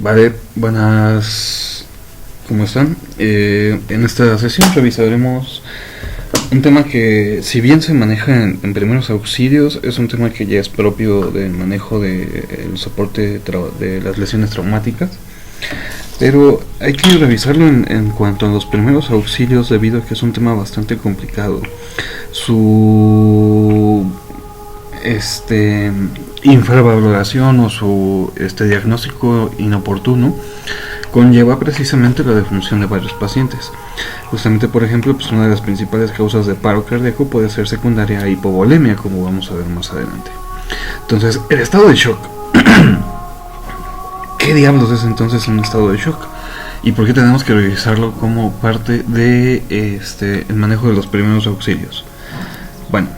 Vale, buenas, ¿cómo están? En esta sesión revisaremos un tema que, si bien se maneja en primeros auxilios, es un tema que ya es propio del manejo del soporte de las lesiones traumáticas, pero hay que revisarlo en cuanto a los primeros auxilios debido a que es un tema bastante complicado. Su infravaloración o su diagnóstico inoportuno conlleva precisamente la defunción de varios pacientes. Justamente, por ejemplo, pues una de las principales causas de paro cardíaco puede ser secundaria a hipovolemia, como vamos a ver más adelante. Entonces, el estado de shock. ¿Qué diablos es entonces un estado de shock? ¿Y por qué tenemos que revisarlo como parte de el manejo de los primeros auxilios? Bueno,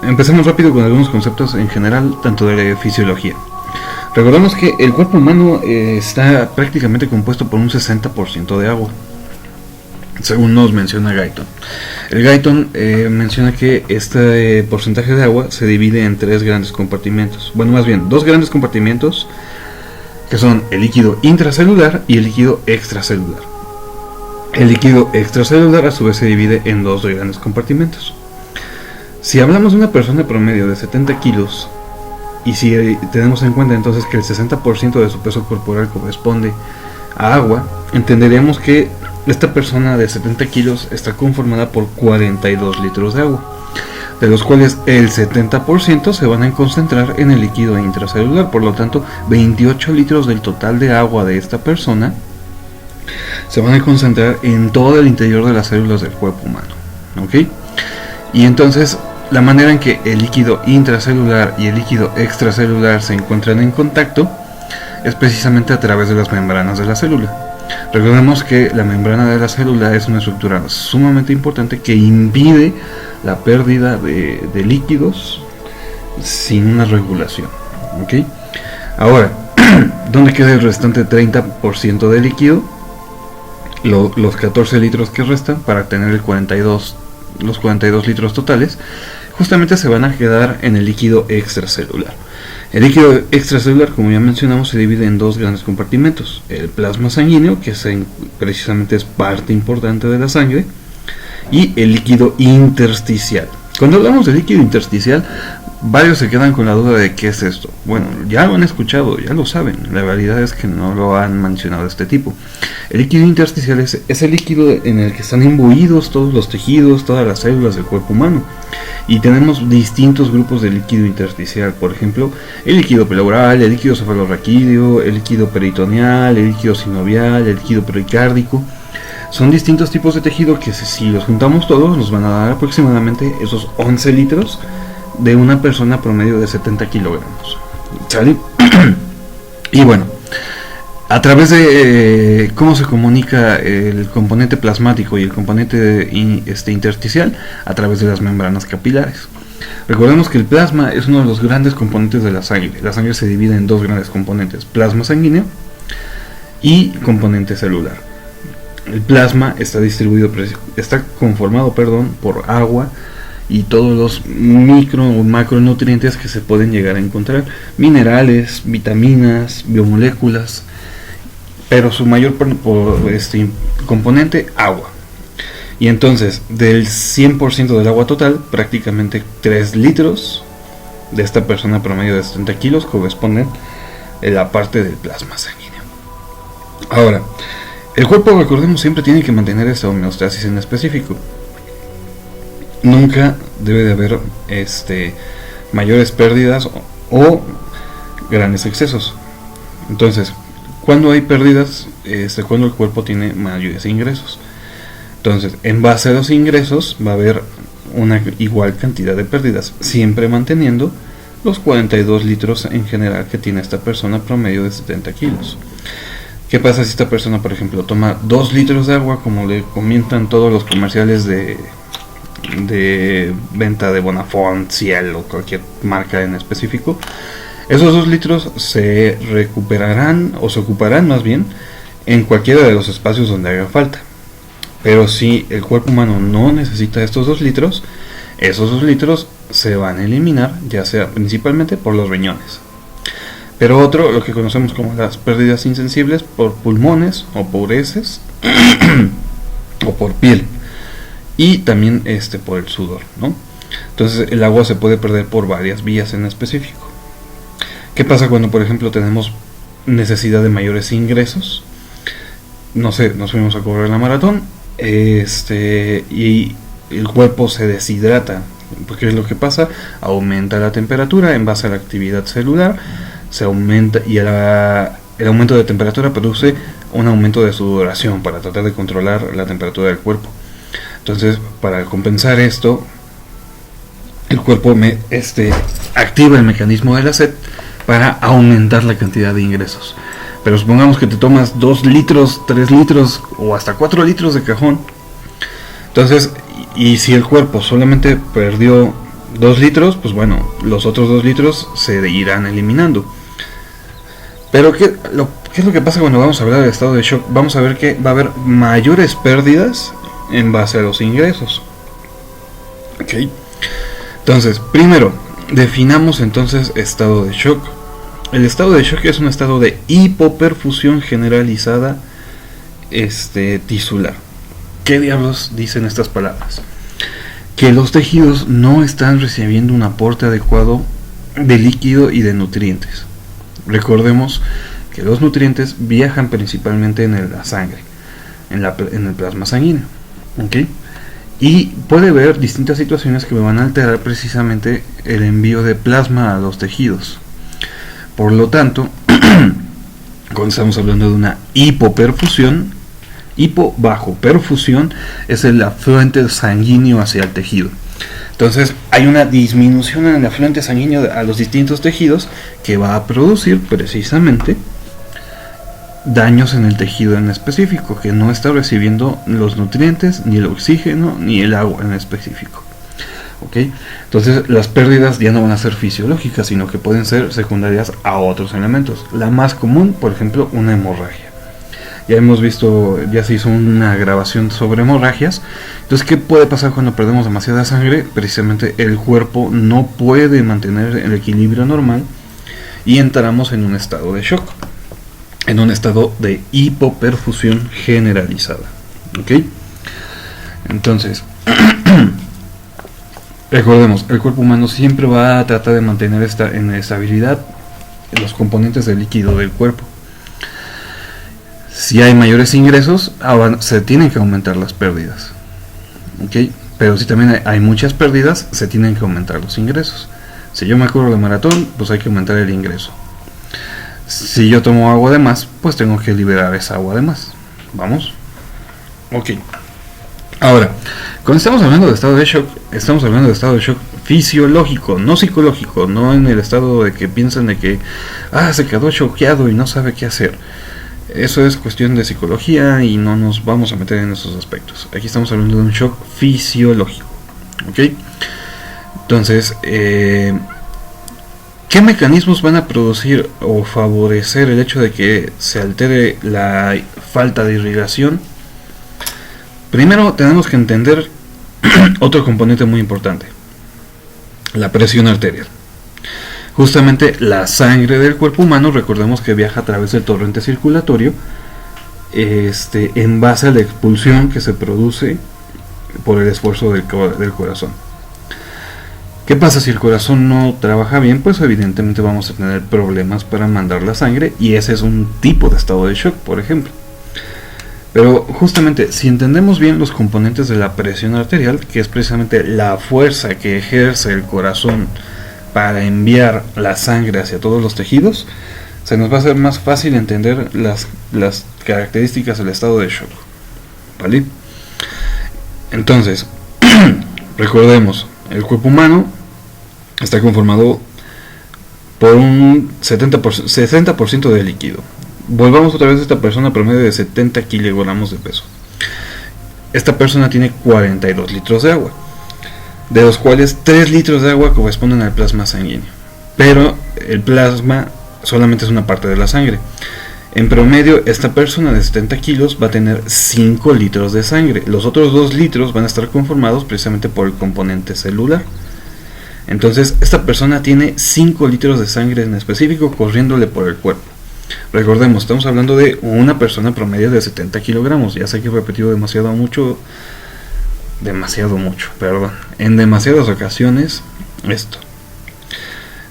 empecemos rápido con algunos conceptos en general, tanto de fisiología. Recordemos que el cuerpo humano está prácticamente compuesto por un 60% de agua, según nos menciona Guyton. El Guyton menciona que este porcentaje de agua se divide en tres grandes compartimentos. Bueno, más bien, dos grandes compartimentos, que son el líquido intracelular y el líquido extracelular. El líquido extracelular a su vez se divide en dos grandes compartimentos. Si hablamos de una persona promedio de 70 kilos, y si tenemos en cuenta entonces que el 60% de su peso corporal corresponde a agua, entenderíamos que esta persona de 70 kilos está conformada por 42 litros de agua, de los cuales el 70% se van a concentrar en el líquido intracelular. Por lo tanto, 28 litros del total de agua de esta persona se van a concentrar en todo el interior de las células del cuerpo humano, ¿ok? Y entonces, la manera en que el líquido intracelular y el líquido extracelular se encuentran en contacto es precisamente a través de las membranas de la célula. Recordemos que la membrana de la célula es una estructura sumamente importante que impide la pérdida de líquidos sin una regulación, ¿ok? Ahora, ¿dónde queda el restante 30% de líquido? Los 14 litros que restan para tener los 42 litros totales, justamente se van a quedar en el líquido extracelular. El líquido extracelular, como ya mencionamos, se divide en dos grandes compartimentos: el plasma sanguíneo, que precisamente es parte importante de la sangre, y el líquido intersticial. Cuando hablamos de líquido intersticial, varios se quedan con la duda de qué es esto. Bueno, ya lo han escuchado, ya lo saben. La realidad es que no lo han mencionado de este tipo. El líquido intersticial es el líquido en el que están imbuidos todos los tejidos, todas las células del cuerpo humano. Y tenemos distintos grupos de líquido intersticial. Por ejemplo, el líquido pleural, el líquido cefalorraquídeo, el líquido peritoneal, el líquido sinovial, el líquido pericárdico. Son distintos tipos de tejido que, si los juntamos todos, nos van a dar aproximadamente esos 11 litros de una persona promedio de 70 kilogramos. ¿Sale? Y bueno, a través de cómo se comunica el componente plasmático y el componente intersticial, a través de las membranas capilares. Recordemos que el plasma es uno de los grandes componentes de la sangre. La sangre se divide en dos grandes componentes: plasma sanguíneo y componente celular. El plasma está conformado por agua y todos los micro o macronutrientes que se pueden llegar a encontrar: minerales, vitaminas, biomoléculas, pero su mayor componente, agua. Y entonces, del 100% del agua total, prácticamente 3 litros de esta persona promedio de 70 kilos corresponden a la parte del plasma sanguíneo. Ahora, el cuerpo, recordemos, siempre tiene que mantener esta homeostasis en específico. Nunca debe de haber mayores pérdidas o grandes excesos. Entonces, cuando hay pérdidas, cuando el cuerpo tiene mayores ingresos. Entonces, en base a los ingresos va a haber una igual cantidad de pérdidas, siempre manteniendo los 42 litros en general que tiene esta persona promedio de 70 kilos. ¿Qué pasa si esta persona, por ejemplo, toma 2 litros de agua, como le comentan todos los comerciales de venta de Bonafont, Ciel o cualquier marca en específico? Esos 2 litros se recuperarán, o se ocuparán más bien, en cualquiera de los espacios donde haga falta. Pero si el cuerpo humano no necesita estos 2 litros, esos 2 litros se van a eliminar, ya sea principalmente por los riñones. Pero otro, lo que conocemos como las pérdidas insensibles por pulmones o por heces o por piel, y también por el sudor, ¿no? Entonces el agua se puede perder por varias vías en específico. ¿Qué pasa cuando, por ejemplo, tenemos necesidad de mayores ingresos? No sé, nos fuimos a correr la maratón, y el cuerpo se deshidrata. Porque es lo que pasa, aumenta la temperatura en base a la actividad celular, se aumenta, y el aumento de temperatura produce un aumento de sudoración para tratar de controlar la temperatura del cuerpo. Entonces, para compensar esto, el cuerpo activa el mecanismo de la sed para aumentar la cantidad de ingresos. Pero supongamos que te tomas 2 litros, 3 litros o hasta 4 litros de cajón. Entonces, y si el cuerpo solamente perdió 2 litros, pues bueno, los otros 2 litros se irán eliminando. Pero ¿qué es lo que pasa cuando vamos a hablar del estado de shock? Vamos a ver que va a haber mayores pérdidas en base a los ingresos. Ok. Entonces, primero, definamos entonces estado de shock. El estado de shock es un estado de hipoperfusión generalizada tisular. ¿Qué diablos dicen estas palabras? Que los tejidos no están recibiendo un aporte adecuado de líquido y de nutrientes. Recordemos que los nutrientes viajan principalmente en la sangre, en el plasma sanguíneo, ¿okay? Y puede haber distintas situaciones que van a alterar precisamente el envío de plasma a los tejidos. Por lo tanto, cuando estamos hablando de una hipoperfusión, hipo bajo perfusión es el afluente sanguíneo hacia el tejido. Entonces hay una disminución en el afluente sanguíneo a los distintos tejidos que va a producir precisamente daños en el tejido en específico, que no está recibiendo los nutrientes, ni el oxígeno, ni el agua en específico. ¿Okay? Entonces las pérdidas ya no van a ser fisiológicas, sino que pueden ser secundarias a otros elementos. La más común, por ejemplo, una hemorragia. Ya hemos visto, ya se hizo una grabación sobre hemorragias. Entonces, ¿qué puede pasar cuando perdemos demasiada sangre? Precisamente el cuerpo no puede mantener el equilibrio normal y entramos en un estado de shock, en un estado de hipoperfusión generalizada. ¿Ok? Entonces, recordemos, el cuerpo humano siempre va a tratar de mantener en estabilidad los componentes del líquido del cuerpo. Si hay mayores ingresos, se tienen que aumentar las pérdidas. ¿Okay? Pero si también hay muchas pérdidas, se tienen que aumentar los ingresos. Si yo me corro la maratón, pues hay que aumentar el ingreso. Si yo tomo agua de más, pues tengo que liberar esa agua de más. ¿Vamos? Ok. Ahora, cuando estamos hablando de estado de shock, estamos hablando de estado de shock fisiológico, no psicológico, no en el estado de que piensan de que se quedó choqueado y no sabe qué hacer. Eso es cuestión de psicología y no nos vamos a meter en esos aspectos. Aquí estamos hablando de un shock fisiológico. ¿Ok? Entonces, ¿qué mecanismos van a producir o favorecer el hecho de que se altere la falta de irrigación? Primero tenemos que entender otro componente muy importante: la presión arterial. Justamente la sangre del cuerpo humano, recordemos que viaja a través del torrente circulatorio, en base a la expulsión que se produce por el esfuerzo del corazón. ¿Qué pasa si el corazón no trabaja bien? Pues evidentemente vamos a tener problemas para mandar la sangre, y ese es un tipo de estado de shock, por ejemplo. Pero justamente, si entendemos bien los componentes de la presión arterial, que es precisamente la fuerza que ejerce el corazón para enviar la sangre hacia todos los tejidos, se nos va a hacer más fácil entender las características del estado de shock. ¿Vale? Entonces, recordemos, el cuerpo humano está conformado por un 60% de líquido. Volvamos otra vez a esta persona promedio de 70 kilogramos de peso. Esta persona tiene 42 litros de agua, de los cuales 3 litros de agua corresponden al plasma sanguíneo. Pero el plasma solamente es una parte de la sangre. En promedio, esta persona de 70 kilos va a tener 5 litros de sangre. Los otros 2 litros van a estar conformados precisamente por el componente celular. Entonces esta persona tiene 5 litros de sangre en específico corriéndole por el cuerpo. Recordemos, estamos hablando de una persona promedio de 70 kilogramos. Ya sé que he repetido demasiado mucho, perdón, en demasiadas ocasiones esto.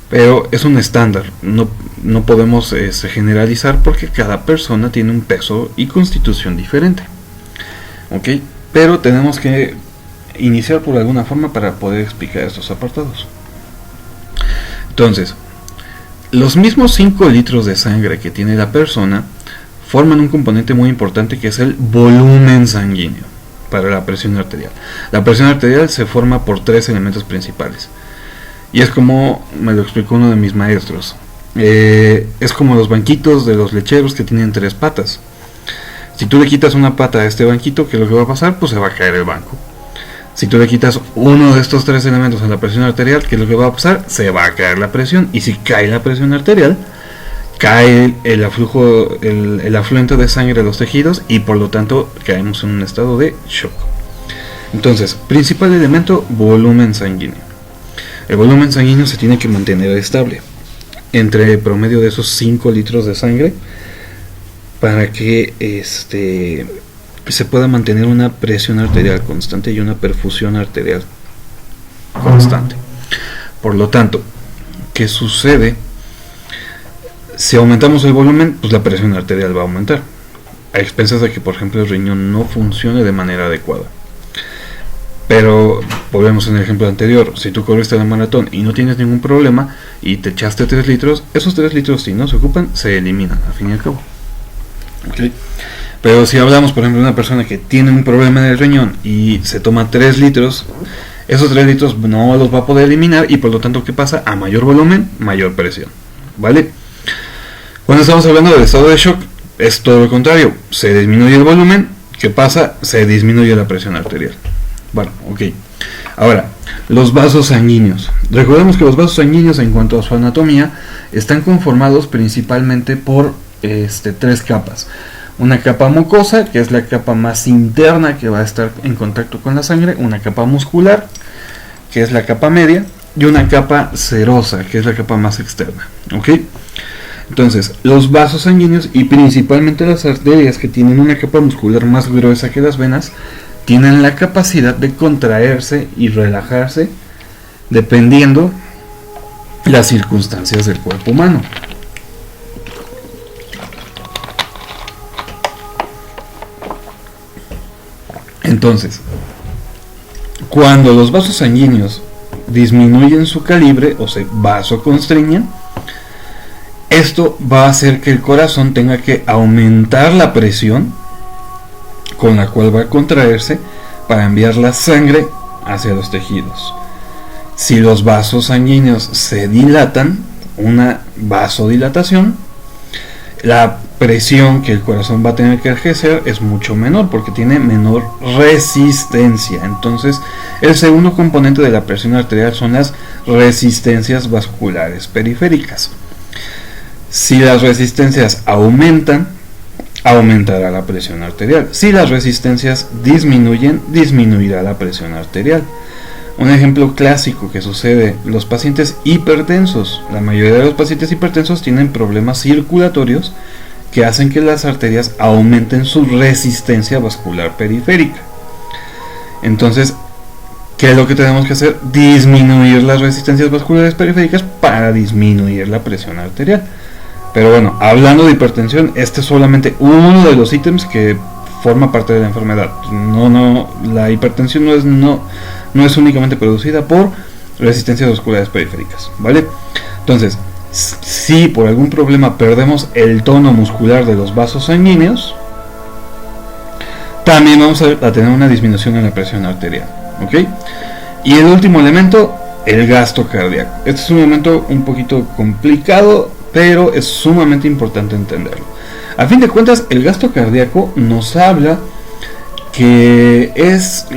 Pero es un estándar, no podemos generalizar porque cada persona tiene un peso y constitución diferente. ¿Ok? Pero tenemos que iniciar por alguna forma para poder explicar estos apartados. Entonces, los mismos 5 litros de sangre que tiene la persona forman un componente muy importante que es el volumen sanguíneo para la presión arterial. La presión arterial se forma por 3 elementos principales. Y es como me lo explicó uno de mis maestros. Es como los banquitos de los lecheros que tienen 3 patas. Si tú le quitas una pata a este banquito, ¿qué es lo que va a pasar? Pues se va a caer el banco. Si tú le quitas uno de estos 3 elementos a la presión arterial, ¿qué es lo que va a pasar? Se va a caer la presión. Y si cae la presión arterial, cae el afluente de sangre a los tejidos y por lo tanto caemos en un estado de shock. Entonces, principal elemento, volumen sanguíneo. El volumen sanguíneo se tiene que mantener estable entre el promedio de esos 5 litros de sangre para que se pueda mantener una presión arterial constante y una perfusión arterial constante. Por lo tanto, ¿qué sucede? Si aumentamos el volumen, pues la presión arterial va a aumentar, a expensas de que, por ejemplo, el riñón no funcione de manera adecuada. Pero volvemos en el ejemplo anterior, si tú corriste la maratón y no tienes ningún problema y te echaste 3 litros, esos 3 litros si no se ocupan, se eliminan al fin y al cabo. ¿Okay? Pero si hablamos, por ejemplo, de una persona que tiene un problema en el riñón y se toma 3 litros, esos 3 litros no los va a poder eliminar y por lo tanto, ¿qué pasa? A mayor volumen, mayor presión. ¿Vale? Cuando estamos hablando del estado de shock, es todo lo contrario. Se disminuye el volumen, ¿qué pasa? Se disminuye la presión arterial. Bueno, ok. Ahora, los vasos sanguíneos. Recordemos que los vasos sanguíneos, en cuanto a su anatomía, están conformados principalmente por 3 capas. Una capa mucosa, que es la capa más interna que va a estar en contacto con la sangre. Una capa muscular, que es la capa media. Y una capa serosa, que es la capa más externa. ¿Ok? Entonces, los vasos sanguíneos y principalmente las arterias, que tienen una capa muscular más gruesa que las venas, tienen la capacidad de contraerse y relajarse dependiendo las circunstancias del cuerpo humano. Entonces, cuando los vasos sanguíneos disminuyen su calibre o se vasoconstriñen, esto va a hacer que el corazón tenga que aumentar la presión con la cual va a contraerse para enviar la sangre hacia los tejidos. Si los vasos sanguíneos se dilatan, una vasodilatación, la presión que el corazón va a tener que ejercer es mucho menor porque tiene menor resistencia. Entonces, el segundo componente de la presión arterial son las resistencias vasculares periféricas. Si las resistencias aumentan, aumentará la presión arterial. Si las resistencias disminuyen, disminuirá la presión arterial. Un ejemplo clásico que sucede, los pacientes hipertensos. La mayoría de los pacientes hipertensos tienen problemas circulatorios que hacen que las arterias aumenten su resistencia vascular periférica. Entonces, ¿qué es lo que tenemos que hacer? Disminuir las resistencias vasculares periféricas para disminuir la presión arterial. Pero bueno, hablando de hipertensión, este es solamente uno de los ítems que forma parte de la enfermedad. La hipertensión no es únicamente producida por resistencias vasculares periféricas, ¿vale? Entonces, si por algún problema perdemos el tono muscular de los vasos sanguíneos, también vamos a tener una disminución en la presión arterial, ¿ok? Y el último elemento, el gasto cardíaco. Este es un elemento un poquito complicado, pero es sumamente importante entenderlo. A fin de cuentas, el gasto cardíaco nos habla que es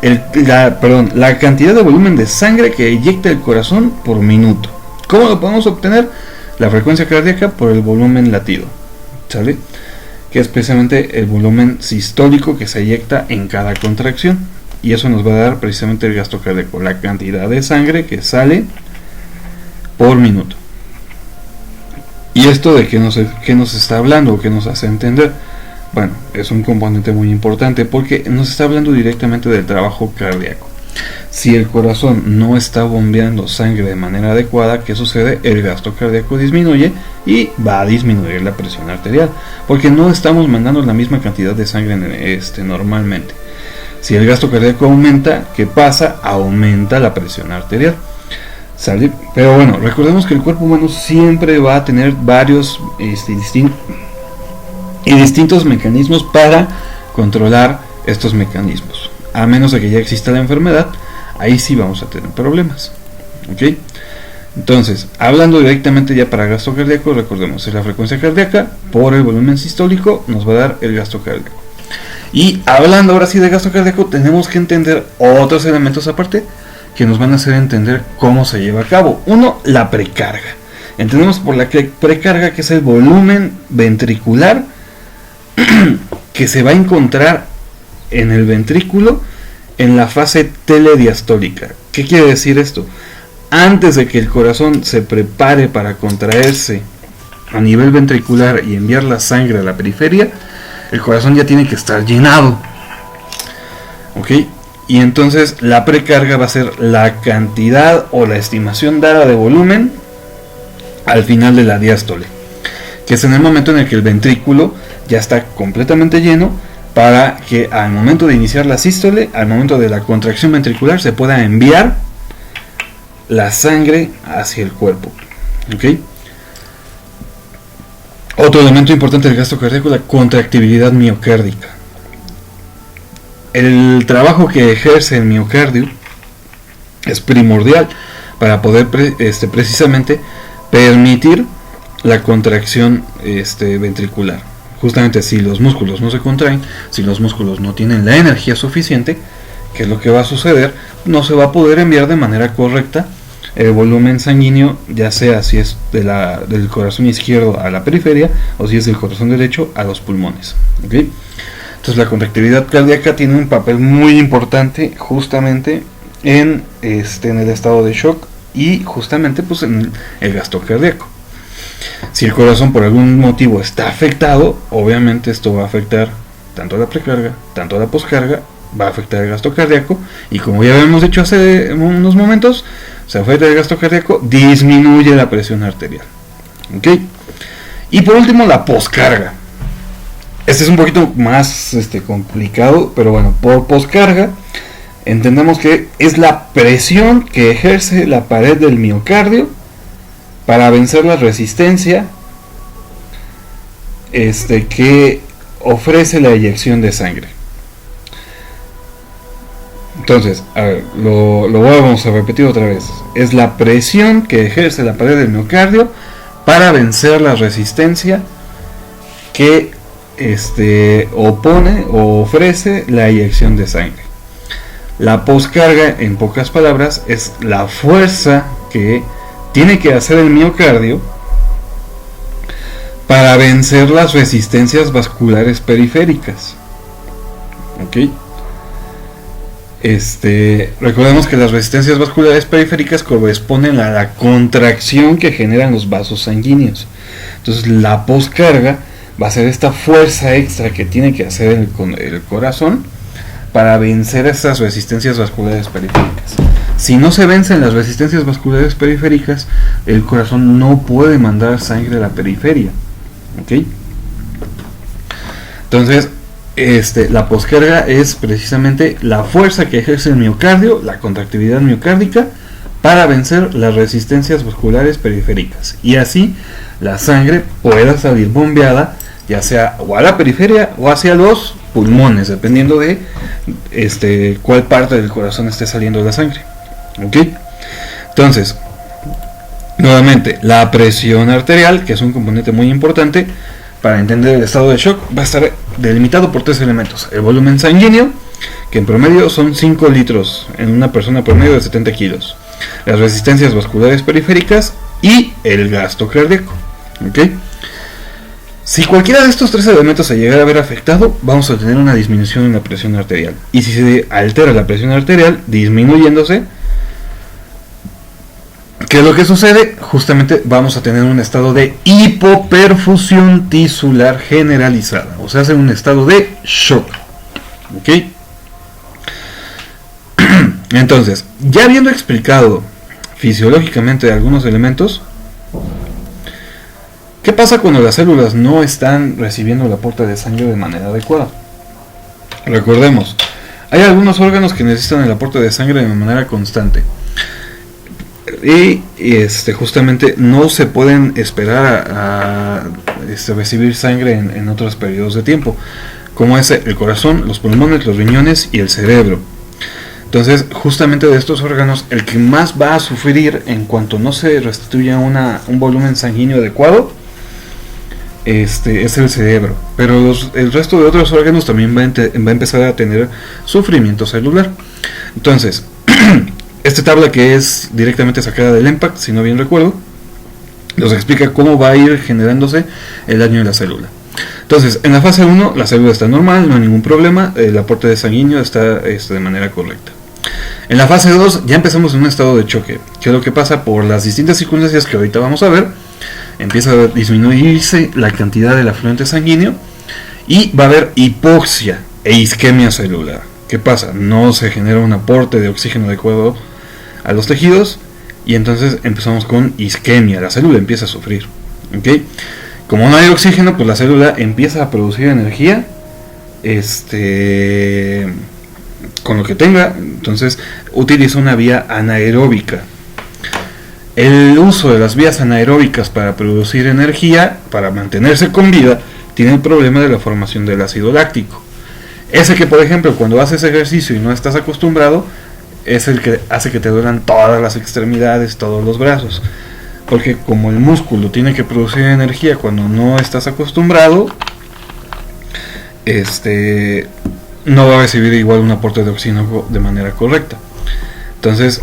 la cantidad de volumen de sangre que eyecta el corazón por minuto. ¿Cómo lo podemos obtener? La frecuencia cardíaca por el volumen latido, ¿sale? Que es precisamente el volumen sistólico que se eyecta en cada contracción. y eso nos va a dar precisamente el gasto cardíaco, la cantidad de sangre que sale por minuto. ¿Y esto de qué nos está hablando o qué nos hace entender? Bueno, es un componente muy importante porque nos está hablando directamente del trabajo cardíaco. Si el corazón no está bombeando sangre de manera adecuada, ¿qué sucede? El gasto cardíaco disminuye y va a disminuir la presión arterial, porque no estamos mandando la misma cantidad de sangre normalmente. Si el gasto cardíaco aumenta, ¿qué pasa? Aumenta la presión arterial. ¿Sale? Pero bueno, recordemos que el cuerpo humano siempre va a tener varios distintos mecanismos para controlar estos mecanismos. A menos de que ya exista la enfermedad, ahí sí vamos a tener problemas. ¿Ok? Entonces, hablando directamente ya para gasto cardíaco, recordemos, es la frecuencia cardíaca por el volumen sistólico, nos va a dar el gasto cardíaco. Y hablando ahora sí de gasto cardíaco, tenemos que entender otros elementos aparte que nos van a hacer entender cómo se lleva a cabo. Uno, la precarga. Entendemos por la precarga que es el volumen ventricular que se va a encontrar en el ventrículo en la fase telediastólica. ¿Qué quiere decir esto? Antes de que el corazón se prepare para contraerse a nivel ventricular y enviar la sangre a la periferia, el corazón ya tiene que estar llenado. ¿Ok? Y entonces la precarga va a ser la cantidad o la estimación dada de volumen al final de la diástole, que es en el momento en el que el ventrículo ya está completamente lleno, para que al momento de iniciar la sístole, al momento de la contracción ventricular, se pueda enviar la sangre hacia el cuerpo. ¿Ok? Otro elemento importante del gasto cardíaco, la contractibilidad miocárdica. El trabajo que ejerce el miocardio es primordial para poder precisamente permitir la contracción ventricular. Justamente si los músculos no se contraen, si los músculos no tienen la energía suficiente, ¿qué es lo que va a suceder? No se va a poder enviar de manera correcta el volumen sanguíneo, ya sea si es del corazón izquierdo a la periferia o si es del corazón derecho a los pulmones. ¿Okay? Entonces la contractividad cardíaca tiene un papel muy importante justamente en el estado de shock y justamente pues en el gasto cardíaco. Si el corazón por algún motivo está afectado, obviamente esto va a afectar tanto a la precarga, tanto a la poscarga, va a afectar el gasto cardíaco, y como ya habíamos dicho hace unos momentos, se afecta el gasto cardíaco, disminuye la presión arterial. ¿Ok? Y por último, la poscarga. Este es un poquito más complicado, pero bueno, por poscarga entendemos que es la presión que ejerce la pared del miocardio para vencer la resistencia que ofrece la eyección de sangre. Entonces, a ver, lo vamos a repetir otra vez. Es la presión que ejerce la pared del miocardio para vencer la resistencia que opone o ofrece la eyección de sangre. La poscarga, en pocas palabras, es la fuerza que tiene que hacer el miocardio para vencer las resistencias vasculares periféricas. ¿Ok? Recordemos que las resistencias vasculares periféricas corresponden a la contracción que generan los vasos sanguíneos. Entonces la poscarga va a ser esta fuerza extra que tiene que hacer el corazón para vencer estas resistencias vasculares periféricas. Si no se vencen las resistencias vasculares periféricas, el corazón no puede mandar sangre a la periferia. ¿Ok? Entonces, la poscarga es precisamente la fuerza que ejerce el miocardio, la contractividad miocárdica, para vencer las resistencias vasculares periféricas. Y así la sangre pueda salir bombeada, ya sea o a la periferia o hacia los pulmones, dependiendo de cuál parte del corazón esté saliendo la sangre. ¿Ok? Entonces, nuevamente, la presión arterial, que es un componente muy importante para entender el estado de shock, va a estar delimitado por tres elementos: el volumen sanguíneo, que en promedio son 5 litros en una persona promedio de 70 kilos, las resistencias vasculares periféricas y el gasto cardíaco. ¿Ok? Si cualquiera de estos tres elementos se llegara a ver afectado, vamos a tener una disminución en la presión arterial. Y si se altera la presión arterial, disminuyéndose, ¿qué es lo que sucede? Justamente vamos a tener un estado de hipoperfusión tisular generalizada. O sea, hace un estado de shock. ¿Ok? Entonces, ya habiendo explicado fisiológicamente algunos elementos, ¿qué pasa cuando las células no están recibiendo el aporte de sangre de manera adecuada? Recordemos, hay algunos órganos que necesitan el aporte de sangre de manera constante. Y justamente no se pueden esperar a recibir sangre en otros periodos de tiempo, como es el corazón, los pulmones, los riñones y el cerebro. Entonces, justamente de estos órganos, el que más va a sufrir en cuanto no se restituya un volumen sanguíneo adecuado es el cerebro. Pero el resto de otros órganos también va a empezar a tener sufrimiento celular. Entonces, esta tabla, que es directamente sacada del EMPACT, si no bien recuerdo, nos explica cómo va a ir generándose el daño de la célula. Entonces, en la fase 1, la célula está normal, no hay ningún problema, el aporte de sanguíneo está de manera correcta. En la fase 2 ya empezamos en un estado de choque, que es lo que pasa por las distintas circunstancias que ahorita vamos a ver. Empieza a disminuirse la cantidad del afluente sanguíneo y va a haber hipoxia e isquemia celular. ¿Qué pasa? No se genera un aporte de oxígeno adecuado a los tejidos y entonces empezamos con isquemia, la célula empieza a sufrir. ¿Okay? Como no hay oxígeno, pues la célula empieza a producir energía con lo que tenga, entonces utiliza una vía anaeróbica. El uso de las vías anaeróbicas para producir energía, para mantenerse con vida, tiene el problema de la formación del ácido láctico. Ese que, por ejemplo, cuando haces ejercicio y no estás acostumbrado, es el que hace que te duelan todas las extremidades, todos los brazos. Porque como el músculo tiene que producir energía cuando no estás acostumbrado, no va a recibir igual un aporte de oxígeno de manera correcta. Entonces,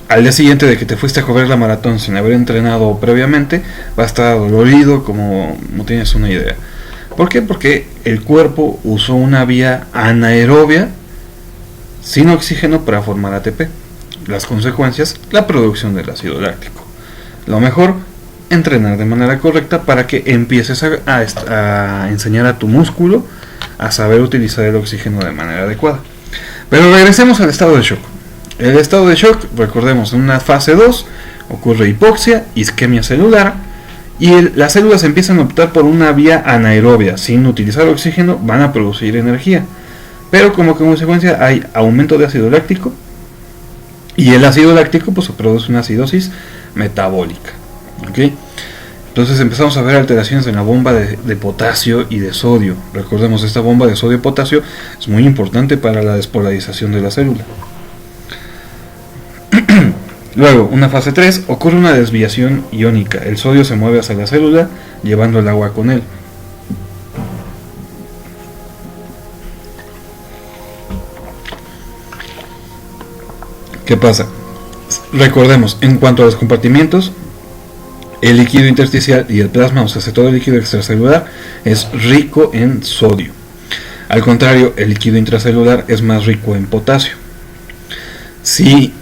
al día siguiente de que te fuiste a correr la maratón sin haber entrenado previamente, va a estar dolorido como no tienes una idea. ¿Por qué? Porque el cuerpo usó una vía anaerobia sin oxígeno para formar ATP. Las consecuencias, la producción del ácido láctico. Lo mejor, entrenar de manera correcta para que empieces a enseñar a tu músculo a saber utilizar el oxígeno de manera adecuada. Pero regresemos al estado de shock. El estado de shock, recordemos, en una fase 2 ocurre hipoxia, isquemia celular, y las células empiezan a optar por una vía anaerobia. Sin utilizar oxígeno van a producir energía, pero como consecuencia hay aumento de ácido láctico, y el ácido láctico pues produce una acidosis metabólica. ¿Okay? Entonces empezamos a ver alteraciones en la bomba de potasio y de sodio. Recordemos, esta bomba de sodio-potasio es muy importante para la despolarización de la célula. Luego, una fase 3, ocurre una desviación iónica. El sodio se mueve hacia la célula, llevando el agua con él. ¿Qué pasa? Recordemos, en cuanto a los compartimientos, el líquido intersticial y el plasma, o sea, todo el líquido extracelular, es rico en sodio. Al contrario, el líquido intracelular es más rico en potasio. Si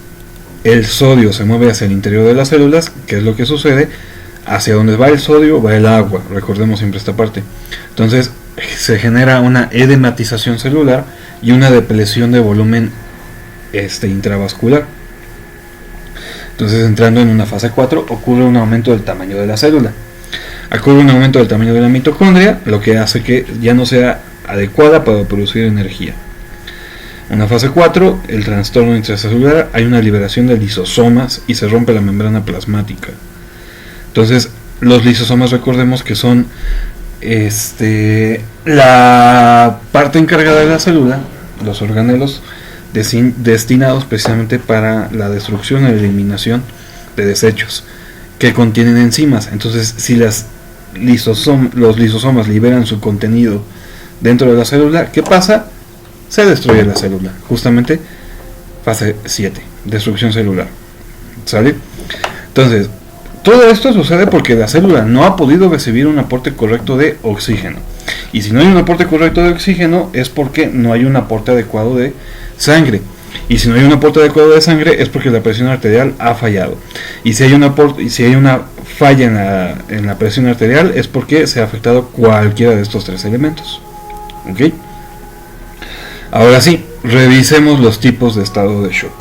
el sodio se mueve hacia el interior de las células, ¿qué es lo que sucede? Hacia donde va el sodio va el agua, recordemos siempre esta parte. Entonces se genera una edematización celular y una depresión de volumen intravascular. Entonces, entrando en una fase 4, ocurre un aumento del tamaño de la célula. Ocurre un aumento del tamaño de la mitocondria, lo que hace que ya no sea adecuada para producir energía. En la fase 4, el trastorno intracelular, hay una liberación de lisosomas y se rompe la membrana plasmática. Entonces, los lisosomas, recordemos que son la parte encargada de la célula, los organelos destinados precisamente para la destrucción y eliminación de desechos que contienen enzimas. Entonces, si los lisosomas liberan su contenido dentro de la célula, ¿qué pasa? Se destruye la célula. Justamente fase 7, destrucción celular. ¿Sale? Entonces, Todo esto sucede porque la célula no ha podido recibir un aporte correcto de oxígeno. Y si no hay un aporte correcto de oxígeno es porque no hay un aporte adecuado de sangre. Y si no hay un aporte adecuado de sangre es porque la presión arterial ha fallado. Y si hay una falla en la presión arterial es porque se ha afectado cualquiera de estos tres elementos. ¿Ok? Ahora sí, revisemos los tipos de estado de shock.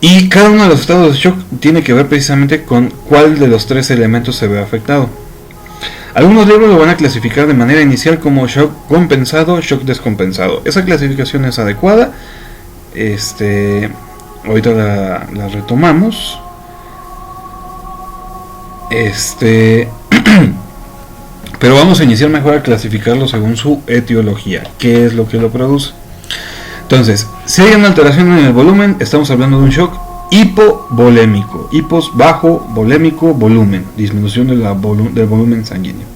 Y cada uno de los estados de shock tiene que ver precisamente con cuál de los tres elementos se ve afectado. Algunos libros lo van a clasificar de manera inicial como shock compensado, shock descompensado. Esa clasificación es adecuada. Ahorita la retomamos. Pero vamos a iniciar mejor a clasificarlo según su etiología. ¿Qué es lo que lo produce? Entonces, si hay una alteración en el volumen, estamos hablando de un shock hipovolémico. Hipos, bajo, volémico, volumen, disminución del volumen sanguíneo.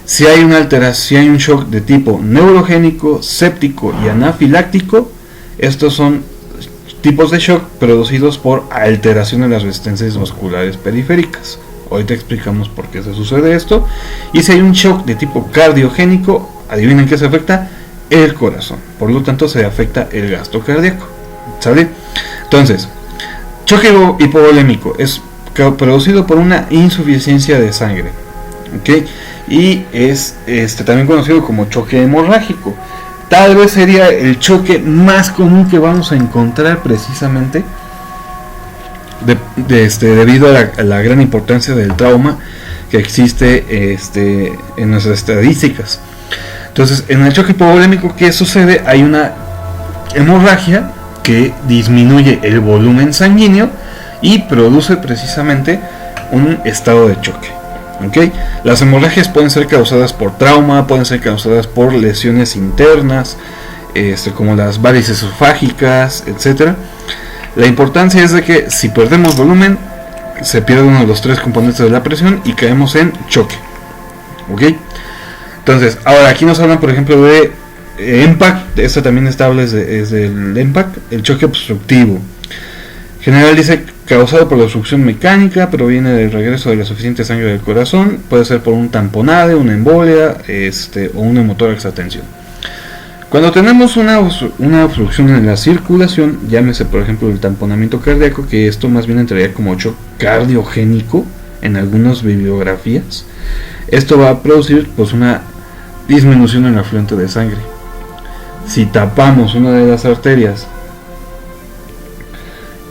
Si hay una alteración, hay un shock de tipo neurogénico, séptico y anafiláctico, estos son tipos de shock producidos por alteración de las resistencias vasculares periféricas. Ahorita explicamos por qué se sucede esto. Y si hay un shock de tipo cardiogénico, adivinen qué se afecta, el corazón, por lo tanto se afecta el gasto cardíaco, ¿sale? Entonces, choque hipovolémico es producido por una insuficiencia de sangre, ¿ok? Y es también conocido como choque hemorrágico. Tal vez sería el choque más común que vamos a encontrar precisamente debido a la gran importancia del trauma que existe en nuestras estadísticas. Entonces, en el choque hipovolémico, ¿qué sucede? Hay una hemorragia que disminuye el volumen sanguíneo y produce precisamente un estado de choque. ¿Okay? Las hemorragias pueden ser causadas por trauma, pueden ser causadas por lesiones internas, como las varices esofágicas, etc. La importancia es de que si perdemos volumen, se pierde uno de los tres componentes de la presión y caemos en choque. ¿Ok? Entonces, ahora aquí nos hablan, por ejemplo, de EMPAC. Esto también estable es del EMPAC, el choque obstructivo. General dice causado por la obstrucción mecánica, proviene del regreso de la suficiente sangre del corazón, puede ser por un tamponade, una embolia, o un hemotórax a tensión. Cuando tenemos una obstrucción en la circulación, llámese por ejemplo el tamponamiento cardíaco, que esto más bien entraría como shock cardiogénico en algunas bibliografías, esto va a producir pues una disminución en el afluente de sangre. Si tapamos una de las arterias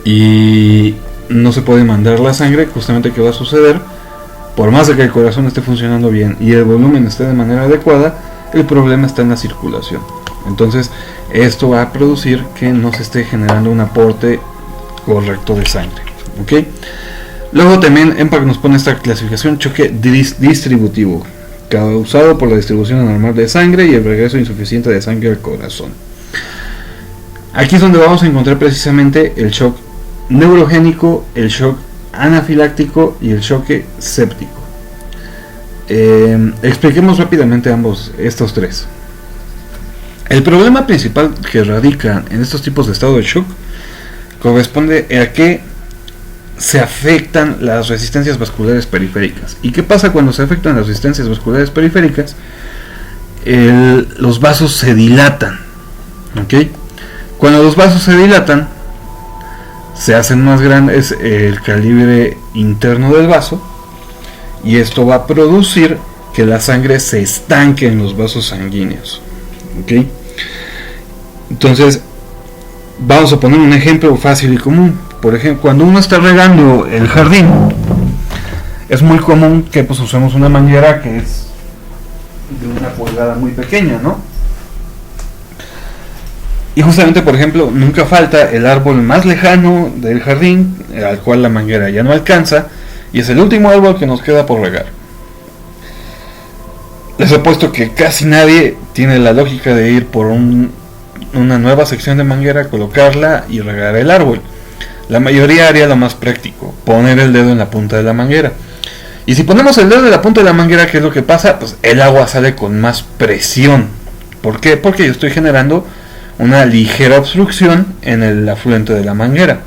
y no se puede mandar la sangre, justamente ¿qué va a suceder? Por más de que el corazón esté funcionando bien y el volumen esté de manera adecuada, el problema está en la circulación. Entonces esto va a producir que no se esté generando un aporte correcto de sangre. ¿Ok? Luego también EMPAC nos pone esta clasificación: choque distributivo, causado por la distribución anormal de sangre y el regreso insuficiente de sangre al corazón. Aquí es donde vamos a encontrar precisamente el shock neurogénico, el shock anafiláctico y el choque séptico. Expliquemos rápidamente estos tres. El problema principal que radica en estos tipos de estado de shock corresponde a que se afectan las resistencias vasculares periféricas. ¿Y qué pasa cuando se afectan las resistencias vasculares periféricas? Los vasos se dilatan, ¿ok? Cuando los vasos se dilatan, se hacen más grandes el calibre interno del vaso, y esto va a producir que la sangre se estanque en los vasos sanguíneos, ¿ok? Entonces, vamos a poner un ejemplo fácil y común. Por ejemplo, cuando uno está regando el jardín, es muy común que pues usemos una manguera que es de una pulgada muy pequeña, ¿no? Y justamente, por ejemplo, nunca falta el árbol más lejano del jardín, al cual la manguera ya no alcanza, y es el último árbol que nos queda por regar. Les apuesto que casi nadie tiene la lógica de ir por una nueva sección de manguera, colocarla y regar el árbol. La mayoría haría lo más práctico, poner el dedo en la punta de la manguera. Y si ponemos el dedo en la punta de la manguera, ¿qué es lo que pasa? Pues el agua sale con más presión. ¿Por qué? Porque yo estoy generando una ligera obstrucción en el afluente de la manguera.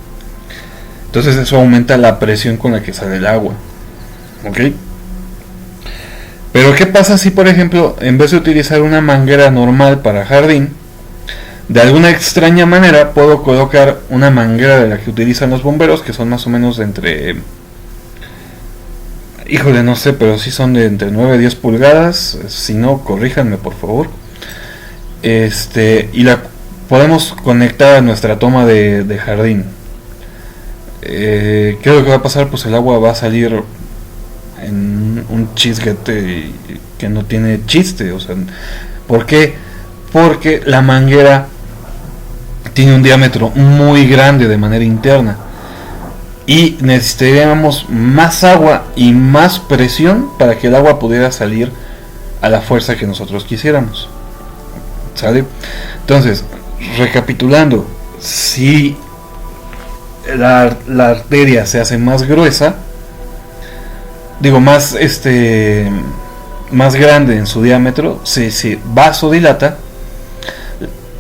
Entonces eso aumenta la presión con la que sale el agua. ¿Ok? Pero ¿qué pasa si, por ejemplo, en vez de utilizar una manguera normal para jardín, de alguna extraña manera puedo colocar una manguera de la que utilizan los bomberos, que son más o menos de entre... Híjole, no sé, pero sí son de entre 9 y 10 pulgadas. Si no, corríjanme por favor. Y la podemos conectar a nuestra toma de jardín. ¿Qué es lo que va a pasar? Pues el agua va a salir en un chisguete que no tiene chiste. O sea, ¿por qué? Porque la manguera tiene un diámetro muy grande de manera interna y necesitaríamos más agua y más presión para que el agua pudiera salir a la fuerza que nosotros quisiéramos. ¿Sale? Entonces, recapitulando, si la arteria se hace más gruesa, digo más más grande en su diámetro, se vasodilata,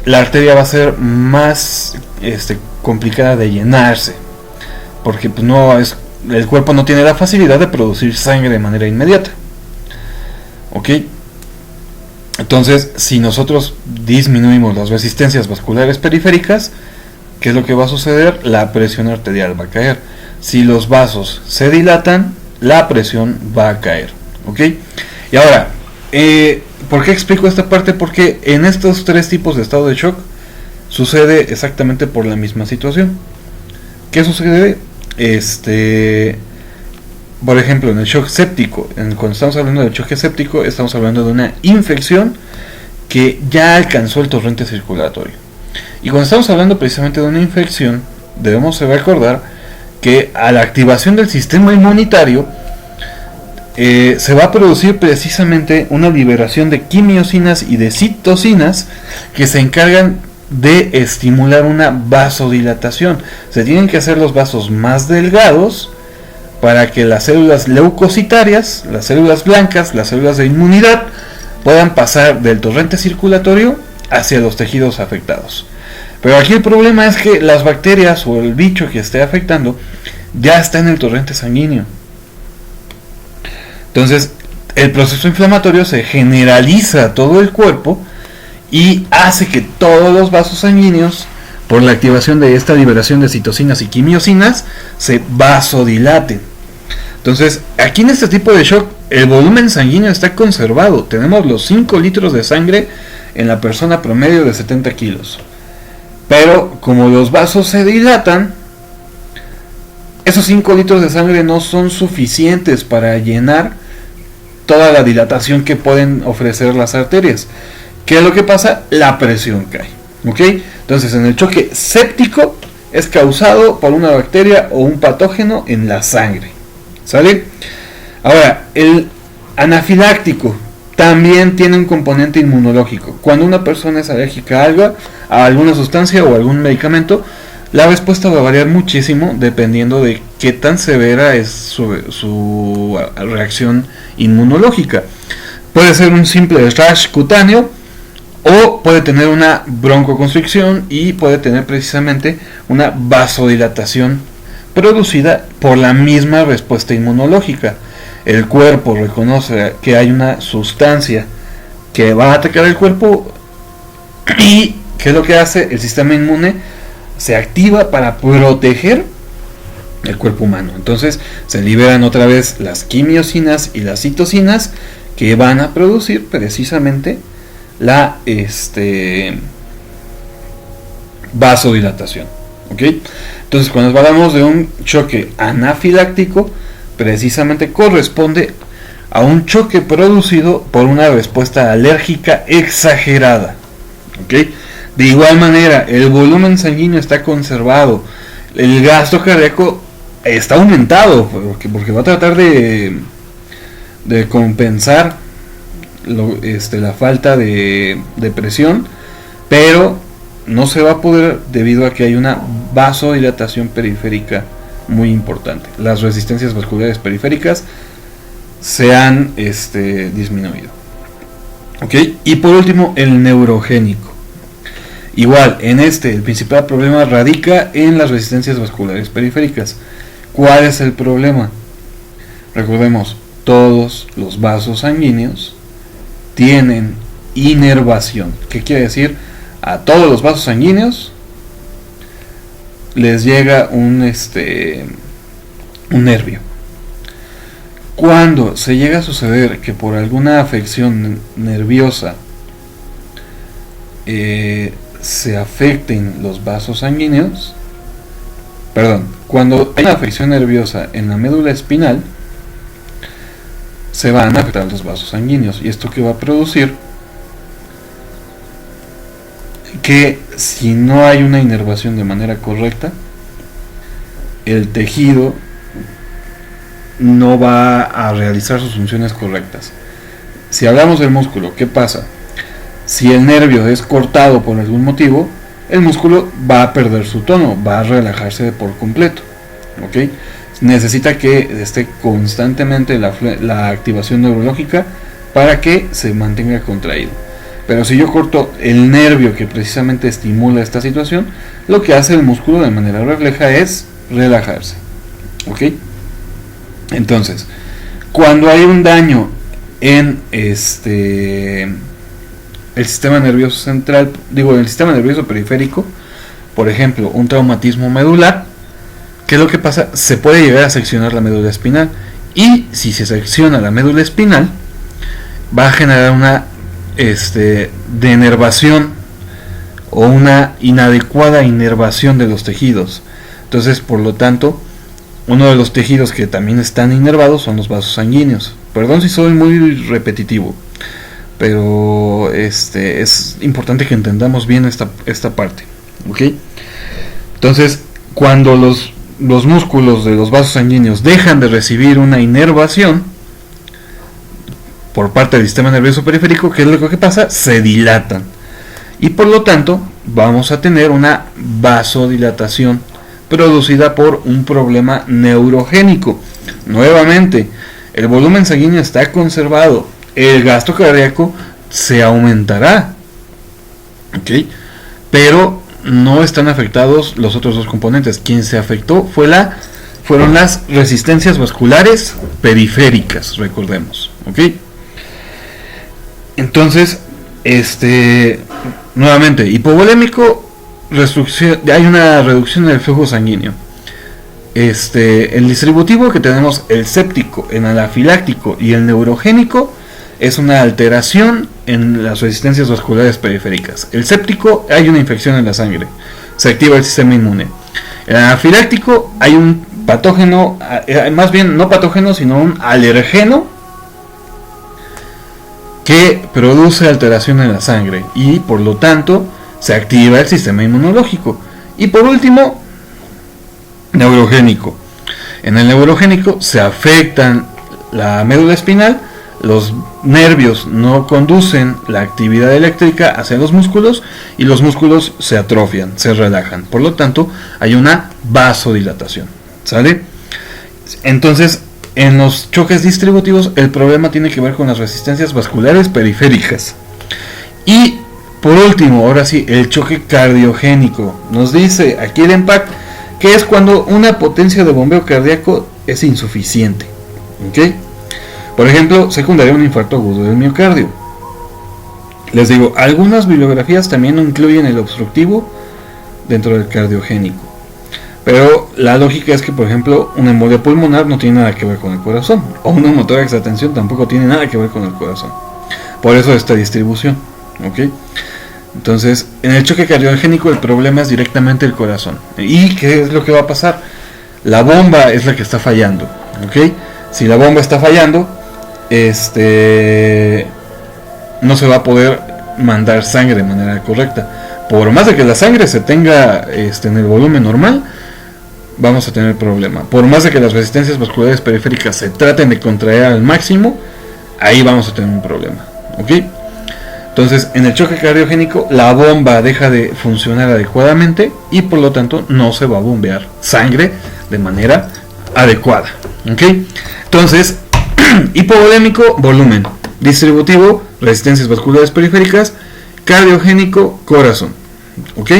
la arteria va a ser más complicada de llenarse, porque pues el cuerpo no tiene la facilidad de producir sangre de manera inmediata. ¿Ok? Entonces, si nosotros disminuimos las resistencias vasculares periféricas, ¿qué es lo que va a suceder? La presión arterial va a caer. Si los vasos se dilatan, la presión va a caer. ¿Ok? Y ahora, ¿por qué explico esta parte? Porque en estos tres tipos de estado de shock sucede exactamente por la misma situación. ¿Qué sucede? Por ejemplo, en el shock séptico, cuando estamos hablando del shock séptico, estamos hablando de una infección que ya alcanzó el torrente circulatorio. Y cuando estamos hablando precisamente de una infección, debemos recordar que a la activación del sistema inmunitario se va a producir precisamente una liberación de quimiosinas y de citocinas que se encargan de estimular una vasodilatación. Se tienen que hacer los vasos más delgados para que las células leucocitarias, las células blancas, las células de inmunidad, puedan pasar del torrente circulatorio hacia los tejidos afectados. Pero aquí el problema es que las bacterias o el bicho que esté afectando ya está en el torrente sanguíneo. Entonces el proceso inflamatorio se generaliza a todo el cuerpo y hace que todos los vasos sanguíneos, por la activación de esta liberación de citocinas y quimiosinas, se vasodilaten. Entonces, aquí en este tipo de shock, el volumen sanguíneo está conservado. Tenemos los 5 litros de sangre en la persona promedio de 70 kilos. Pero como los vasos se dilatan, esos 5 litros de sangre no son suficientes para llenar toda la dilatación que pueden ofrecer las arterias. ¿Qué es lo que pasa? La presión cae. ¿Ok? Entonces, en el choque séptico es causado por una bacteria o un patógeno en la sangre. ¿Sale? Ahora, el anafiláctico también tiene un componente inmunológico. Cuando una persona es alérgica a alguna sustancia o algún medicamento, la respuesta va a variar muchísimo dependiendo de qué tan severa es su reacción inmunológica. Puede ser un simple rash cutáneo o puede tener una broncoconstricción y puede tener precisamente una vasodilatación producida por la misma respuesta inmunológica. El cuerpo reconoce que hay una sustancia que va a atacar el cuerpo y ¿qué es lo que hace? El sistema inmune se activa para proteger el cuerpo humano. Entonces se liberan otra vez las quimiosinas y las citocinas que van a producir precisamente la vasodilatación. ¿Ok? Entonces, cuando hablamos de un choque anafiláctico, precisamente corresponde a un choque producido por una respuesta alérgica exagerada. ¿Ok? De igual manera, el volumen sanguíneo está conservado, el gasto cardíaco está aumentado, porque va a tratar de compensar la falta de presión, pero no se va a poder debido a que hay una vasodilatación periférica muy importante. Las resistencias vasculares periféricas se han disminuido. ¿Ok? Y por último, el neurogénico. Igual, en el principal problema radica en las resistencias vasculares periféricas. ¿Cuál es el problema? Recordemos, todos los vasos sanguíneos tienen inervación. ¿Qué quiere decir? A todos los vasos sanguíneos les llega un nervio. Cuando se llega a suceder que por alguna afección nerviosa se afecten los vasos sanguíneos, cuando hay una afección nerviosa en la médula espinal, se van a afectar los vasos sanguíneos. ¿Y esto qué va a producir? Que si no hay una inervación de manera correcta, el tejido no va a realizar sus funciones correctas. Si hablamos del músculo, ¿qué pasa? Si el nervio es cortado por algún motivo, el músculo va a perder su tono, va a relajarse por completo, ¿ok? Necesita que esté constantemente la activación neurológica para que se mantenga contraído. Pero si yo corto el nervio que precisamente estimula esta situación, lo que hace el músculo de manera refleja es relajarse, ¿ok? Entonces, cuando hay un daño en el sistema nervioso central, en el sistema nervioso periférico, por ejemplo, un traumatismo medular, ¿qué es lo que pasa? Se puede llegar a seccionar la médula espinal, y si se secciona la médula espinal, va a generar una denervación o una inadecuada inervación de los tejidos. Entonces, por lo tanto, uno de los tejidos que también están inervados son los vasos sanguíneos. Perdón si soy muy repetitivo, pero es importante que entendamos bien esta parte, ¿ok? Entonces, cuando los músculos de los vasos sanguíneos dejan de recibir una inervación por parte del sistema nervioso periférico, ¿qué es lo que pasa? Se dilatan, y por lo tanto vamos a tener una vasodilatación producida por un problema neurogénico. Nuevamente, el volumen sanguíneo está conservado, el gasto cardíaco se aumentará, ¿ok? Pero no están afectados los otros dos componentes. Quien se afectó fueron las resistencias vasculares periféricas, recordemos, ¿ok? Entonces, nuevamente, hipovolémico, hay una reducción del flujo sanguíneo. El distributivo, que tenemos el séptico, el anafiláctico y el neurogénico, es una alteración en las resistencias vasculares periféricas. El séptico, hay una infección en la sangre, se activa el sistema inmune. El anafiláctico, hay un patógeno, más bien no patógeno, sino un alergeno que produce alteración en la sangre, y por lo tanto se activa el sistema inmunológico. Y por último, neurogénico. En el neurogénico se afectan la médula espinal, los nervios no conducen la actividad eléctrica hacia los músculos, y los músculos se atrofian, se relajan. Por lo tanto, hay una vasodilatación, ¿sale? Entonces, en los choques distributivos, el problema tiene que ver con las resistencias vasculares periféricas. Y por último, ahora sí, el choque cardiogénico. Nos dice aquí el EMPAC que es cuando una potencia de bombeo cardíaco es insuficiente, ¿ok? Por ejemplo, secundaria a un infarto agudo del miocardio. Les digo, algunas bibliografías también incluyen el obstructivo dentro del cardiogénico, pero la lógica es que, por ejemplo, una embolia pulmonar no tiene nada que ver con el corazón, o un neumotórax de tensión tampoco tiene nada que ver con el corazón. Por eso esta distribución, ¿ok? Entonces, en el choque cardiogénico el problema es directamente el corazón. ¿Y qué es lo que va a pasar? La bomba es la que está fallando, ¿ok? Si la bomba está fallando, no se va a poder mandar sangre de manera correcta. Por más de que la sangre se tenga en el volumen normal, vamos a tener problema. Por más de que las resistencias vasculares periféricas se traten de contraer al máximo, ahí vamos a tener un problema, ¿ok? Entonces, en el choque cardiogénico, la bomba deja de funcionar adecuadamente, y por lo tanto no se va a bombear sangre de manera adecuada, ¿ok? Entonces, hipovolémico, volumen; distributivo, resistencias vasculares periféricas; cardiogénico, corazón, ¿Ok?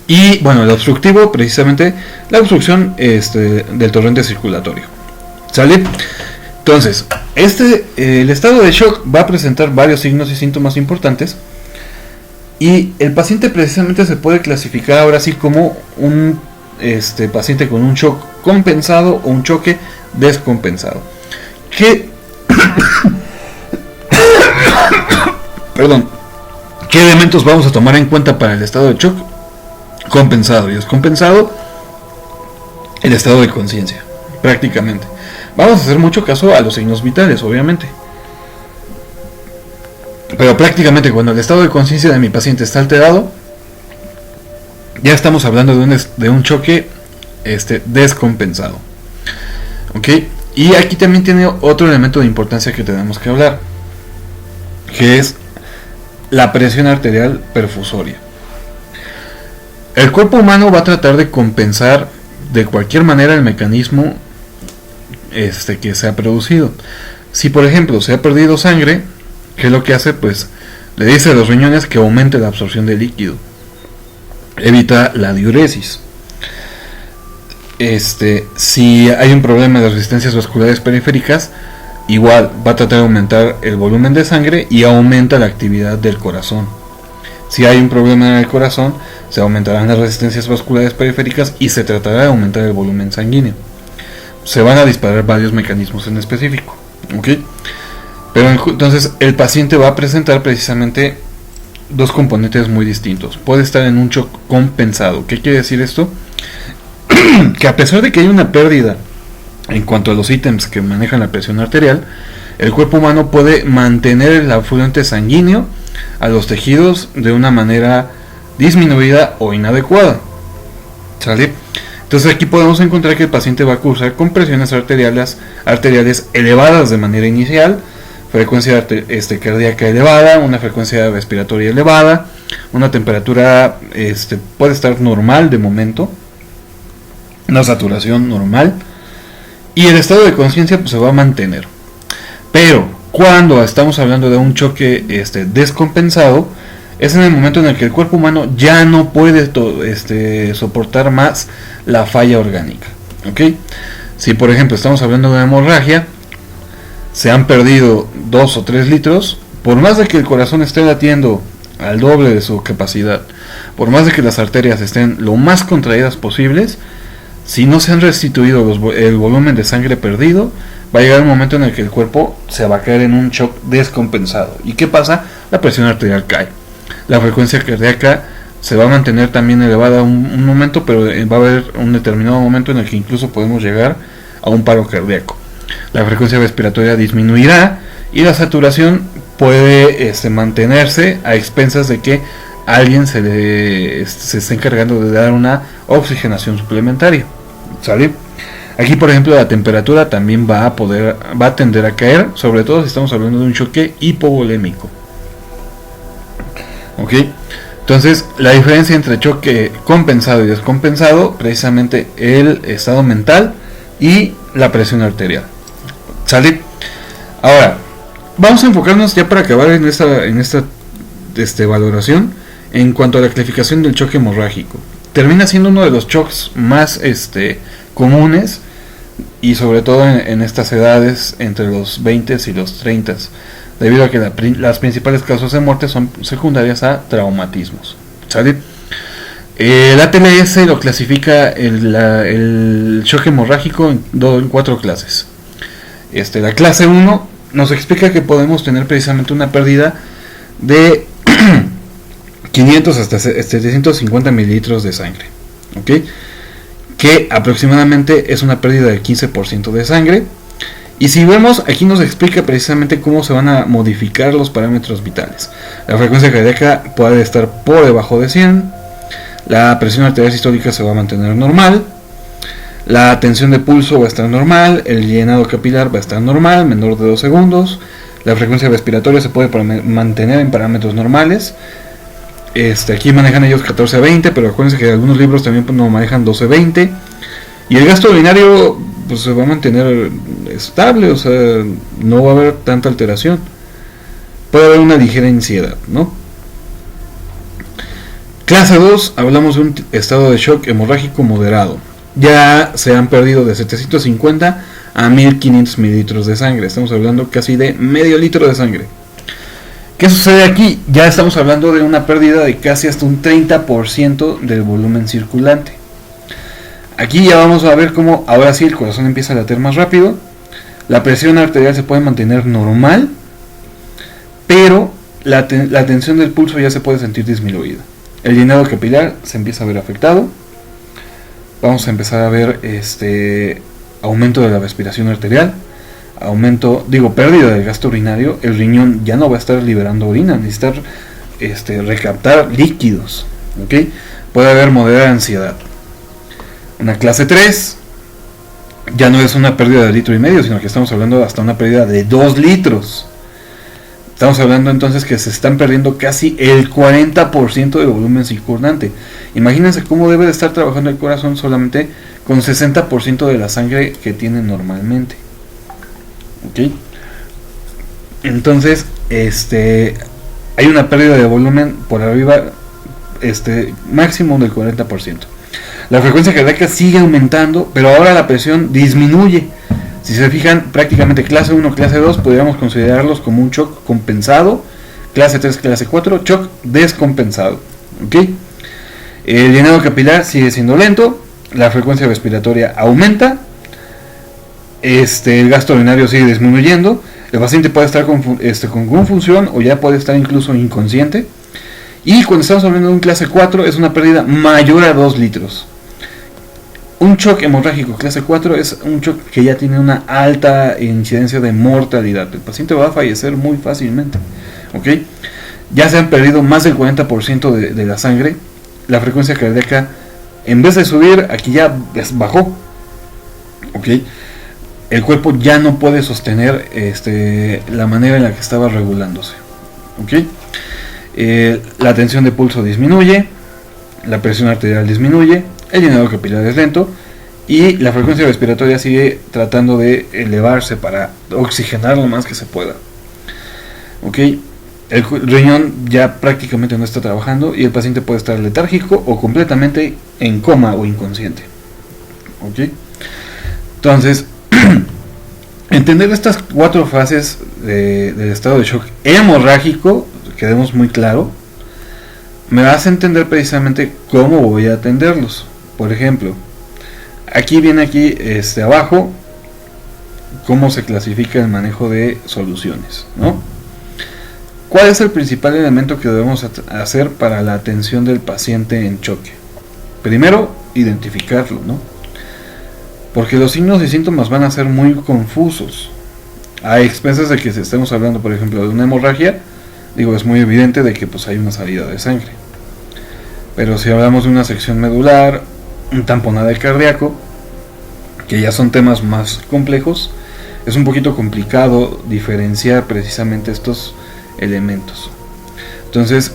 Y bueno, el obstructivo, precisamente la obstrucción del torrente circulatorio. ¿Sale? Entonces, el estado de shock va a presentar varios signos y síntomas importantes. Y el paciente precisamente se puede clasificar ahora sí como un paciente con un shock compensado o un choque descompensado. Perdón. ¿Qué elementos vamos a tomar en cuenta para el estado de shock compensado y descompensado? El estado de conciencia, prácticamente. Vamos a hacer mucho caso a los signos vitales, obviamente. Pero prácticamente cuando el estado de conciencia de mi paciente está alterado, ya estamos hablando de un choque descompensado. ¿Ok? Y aquí también tiene otro elemento de importancia que tenemos que hablar, que es la presión arterial perfusoria. El cuerpo humano va a tratar de compensar de cualquier manera el mecanismo que se ha producido. Si por ejemplo se ha perdido sangre, ¿qué es lo que hace? Pues le dice a los riñones que aumente la absorción de líquido, evita la diuresis. Si hay un problema de resistencias vasculares periféricas, igual va a tratar de aumentar el volumen de sangre y aumenta la actividad del corazón. Si hay un problema en el corazón, se aumentarán las resistencias vasculares periféricas y se tratará de aumentar el volumen sanguíneo. Se van a disparar varios mecanismos en específico, ¿ok? Pero entonces el paciente va a presentar precisamente dos componentes muy distintos. Puede estar en un shock compensado. ¿Qué quiere decir esto? Que a pesar de que hay una pérdida en cuanto a los ítems que manejan la presión arterial, el cuerpo humano puede mantener el afluente sanguíneo a los tejidos de una manera disminuida o inadecuada. ¿Sale? Entonces aquí podemos encontrar que el paciente va a cursar con presiones arteriales elevadas de manera inicial, frecuencia cardíaca elevada, una frecuencia respiratoria elevada, una temperatura puede estar normal de momento, una saturación normal, y el estado de conciencia pues, se va a mantener. Pero cuando estamos hablando de un choque descompensado, es en el momento en el que el cuerpo humano ya no puede soportar más la falla orgánica. ¿Ok? Si por ejemplo estamos hablando de una hemorragia, se han perdido 2 o 3 litros, por más de que el corazón esté latiendo al doble de su capacidad, por más de que las arterias estén lo más contraídas posibles, si no se han restituido el volumen de sangre perdido, va a llegar un momento en el que el cuerpo se va a caer en un shock descompensado. ¿Y qué pasa? La presión arterial cae. La frecuencia cardíaca se va a mantener también elevada un momento, pero va a haber un determinado momento en el que incluso podemos llegar a un paro cardíaco. La frecuencia respiratoria disminuirá y la saturación puede mantenerse a expensas de que alguien se esté encargando de dar una oxigenación suplementaria. ¿Sale? Aquí por ejemplo la temperatura también va a tender a caer, sobre todo si estamos hablando de un choque hipovolémico. ¿Ok? Entonces la diferencia entre choque compensado y descompensado, precisamente el estado mental y la presión arterial. ¿Sale? Ahora vamos a enfocarnos ya para acabar en esta valoración en cuanto a la clasificación del choque hemorrágico. Termina siendo uno de los shocks más comunes, y sobre todo en estas edades entre los 20 y los 30, debido a que las principales causas de muerte son secundarias a traumatismos. ¿Sale? El ATLS lo clasifica el shock hemorrágico en 4 clases. La clase 1 nos explica que podemos tener precisamente una pérdida de 500 hasta 750 mililitros de sangre, ¿ok? Que aproximadamente es una pérdida del 15% de sangre. Y si vemos, aquí nos explica precisamente cómo se van a modificar los parámetros vitales. La frecuencia cardíaca puede estar por debajo de 100, la presión arterial sistólica se va a mantener normal, la tensión de pulso va a estar normal, el llenado capilar va a estar normal, menor de 2 segundos, la frecuencia respiratoria se puede mantener en parámetros normales. Aquí manejan ellos 14 a 20, pero acuérdense que algunos libros también no manejan 12 a 20. Y el gasto urinario pues se va a mantener estable, o sea, no va a haber tanta alteración. Puede haber una ligera ansiedad, ¿no? Clase 2, hablamos de un estado de shock hemorrágico moderado. Ya se han perdido de 750 a 1500 mililitros de sangre. Estamos hablando casi de medio litro de sangre. ¿Qué sucede aquí? Ya estamos hablando de una pérdida de casi hasta un 30% del volumen circulante. Aquí ya vamos a ver cómo ahora sí el corazón empieza a latir más rápido. La presión arterial se puede mantener normal, pero la tensión del pulso ya se puede sentir disminuida. El llenado capilar se empieza a ver afectado. Vamos a empezar a ver aumento de la respiración arterial, pérdida del gasto urinario. El riñón ya no va a estar liberando orina, necesitar recaptar líquidos, ¿okay? Puede haber moderada ansiedad. Una clase 3 ya no es una pérdida de 1,5 litros, sino que estamos hablando hasta una pérdida de 2 litros. Estamos hablando entonces que se están perdiendo casi el 40% del volumen circulante. Imagínense cómo debe de estar trabajando el corazón solamente con 60% de la sangre que tiene normalmente. ¿Ok? Entonces, hay una pérdida de volumen por arriba, máximo del 40%. La frecuencia cardíaca sigue aumentando, pero ahora la presión disminuye. Si se fijan, prácticamente clase 1, clase 2 podríamos considerarlos como un shock compensado. Clase 3, clase 4, shock descompensado. ¿Okay? El llenado capilar sigue siendo lento, la frecuencia respiratoria aumenta, el gasto urinario sigue disminuyendo, el paciente puede estar con confusión o ya puede estar incluso inconsciente. Y cuando estamos hablando de un clase 4 es una pérdida mayor a 2 litros. Un shock hemorrágico clase 4 es un shock que ya tiene una alta incidencia de mortalidad. El paciente va a fallecer muy fácilmente. ¿Okay? Ya se han perdido más del 40% de la sangre. La frecuencia cardíaca, en vez de subir, aquí ya bajó. ¿Okay? El cuerpo ya no puede sostener la manera en la que estaba regulándose. ¿Okay? La tensión de pulso disminuye, la presión arterial disminuye, el llenado capilar es lento y la frecuencia respiratoria sigue tratando de elevarse para oxigenar lo más que se pueda. ¿Okay? El riñón ya prácticamente no está trabajando y el paciente puede estar letárgico o completamente en coma o inconsciente. ¿Okay? Entonces, entender estas 4 fases del estado de shock hemorrágico, quedemos muy claro, me hace entender precisamente cómo voy a atenderlos. Por ejemplo, aquí viene abajo cómo se clasifica el manejo de soluciones, ¿no? ¿Cuál es el principal elemento que debemos hacer para la atención del paciente en choque? Primero, identificarlo, ¿no? Porque los signos y síntomas van a ser muy confusos. A expensas de que estemos hablando, por ejemplo, de una hemorragia, es muy evidente de que pues hay una salida de sangre. Pero si hablamos de una sección medular, un tamponade cardíaco, que ya son temas más complejos, es un poquito complicado diferenciar precisamente estos elementos. Entonces,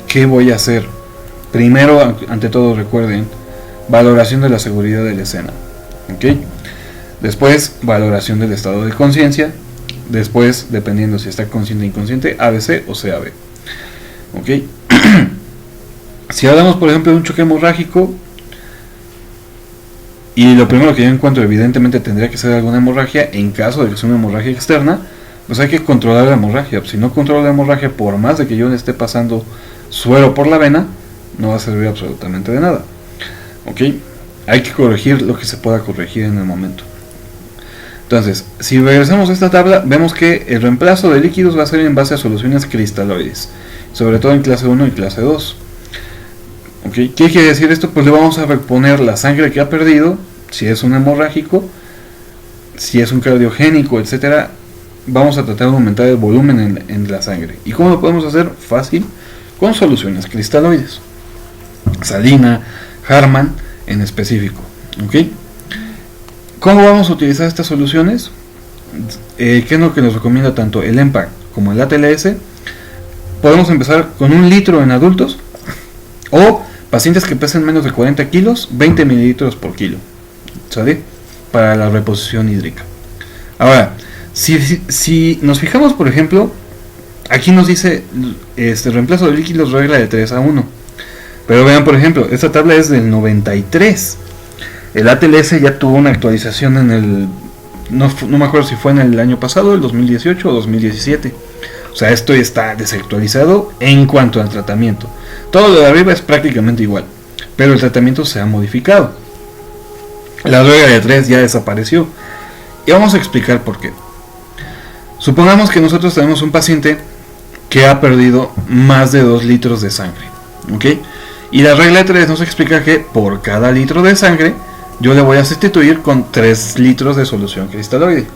¿qué voy a hacer? Primero, ante todo, recuerden, valoración de la seguridad de la escena. ¿Okay? Después, valoración del estado de conciencia. Después, dependiendo si está consciente o inconsciente, ABC o CAB. ¿Okay? Si hablamos, por ejemplo, de un choque hemorrágico, y lo primero que yo encuentro, evidentemente tendría que ser alguna hemorragia. En caso de que sea una hemorragia externa, pues hay que controlar la hemorragia. Si no controlo la hemorragia, por más de que yo le esté pasando suero por la vena, no va a servir absolutamente de nada. ¿Ok? Hay que corregir lo que se pueda corregir en el momento. Entonces, si regresamos a esta tabla, vemos que el reemplazo de líquidos va a ser en base a soluciones cristaloides, sobre todo en clase 1 y clase 2. ¿Okay? ¿Qué quiere decir esto? Pues le vamos a reponer la sangre que ha perdido, si es un hemorrágico, si es un cardiogénico, etcétera. Vamos a tratar de aumentar el volumen en la sangre. ¿Y cómo lo podemos hacer? Fácil, con soluciones cristaloides. Salina, Harman en específico. ¿Okay? ¿Cómo vamos a utilizar estas soluciones? ¿Qué es lo que nos recomienda tanto el EMPA como el ATLS? Podemos empezar con 1 litro en adultos o pacientes que pesen menos de 40 kilos, 20 mililitros por kilo, ¿sale? Para la reposición hídrica. Ahora, si nos fijamos, por ejemplo, aquí nos dice reemplazo de líquidos regla de 3 a 1. Pero vean, por ejemplo, esta tabla es del 93. El ATLS ya tuvo una actualización en el... No me acuerdo si fue en el año pasado, el 2018 o 2017. O sea, esto está desactualizado en cuanto al tratamiento. Todo lo de arriba es prácticamente igual, pero el tratamiento se ha modificado. La regla de 3 ya desapareció. Y vamos a explicar por qué. Supongamos que nosotros tenemos un paciente que ha perdido más de 2 litros de sangre, ¿ok? Y la regla de 3 nos explica que por cada litro de sangre yo le voy a sustituir con 3 litros de solución cristaloide.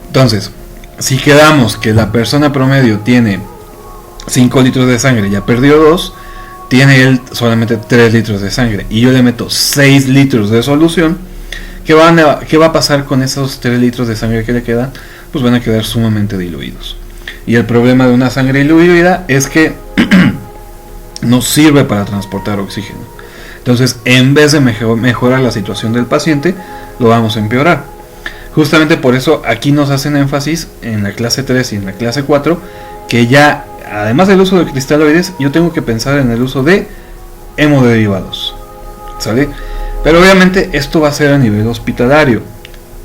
Entonces, si quedamos que la persona promedio tiene 5 litros de sangre y ya perdió 2, tiene él solamente 3 litros de sangre y yo le meto 6 litros de solución, ¿qué va a pasar con esos 3 litros de sangre que le quedan? Pues van a quedar sumamente diluidos. Y el problema de una sangre diluida es que no sirve para transportar oxígeno. Entonces, en vez de mejorar la situación del paciente, lo vamos a empeorar. Justamente por eso aquí nos hacen énfasis en la clase 3 y en la clase 4 que ya, además del uso de cristaloides, yo tengo que pensar en el uso de hemoderivados, ¿sale? Pero obviamente esto va a ser a nivel hospitalario.